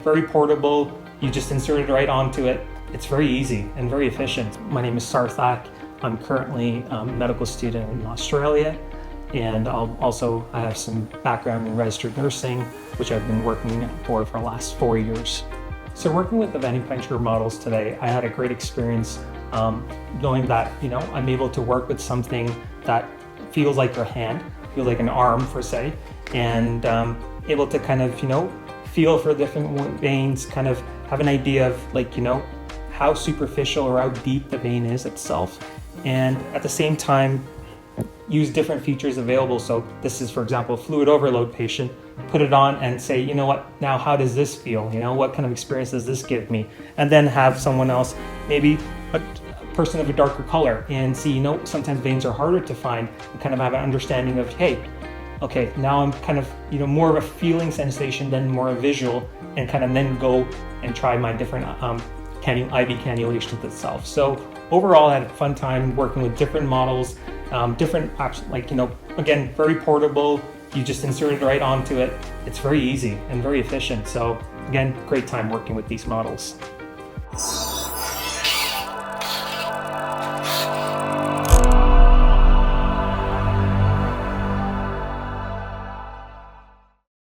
Very portable, you just insert it right onto it. It's very easy and very efficient. My name is Sarthak. I'm currently a medical student in Australia, and I have some background in registered nursing, which I've been working for the last 4 years. So working with the Venipuncture models today, I had a great experience knowing that I'm able to work with something that feels like your hand, feels like an arm per se, and able to kind of feel for different veins, kind of have an idea of how superficial or how deep the vein is itself, and at the same time use different features available. So this is, for example, a fluid overload patient, put it on and say, you know what, now how does this feel? What kind of experience does this give me? And then have someone else, maybe a person of a darker color, and see, sometimes veins are harder to find, and kind of have an understanding of, hey, okay, now I'm kind of, more of a feeling sensation than more a visual, and kind of then go and try my different IV cannulations itself. So overall, I had a fun time working with different models, different options, again, very portable. You just insert it right onto it. It's very easy and very efficient. So again, great time working with these models.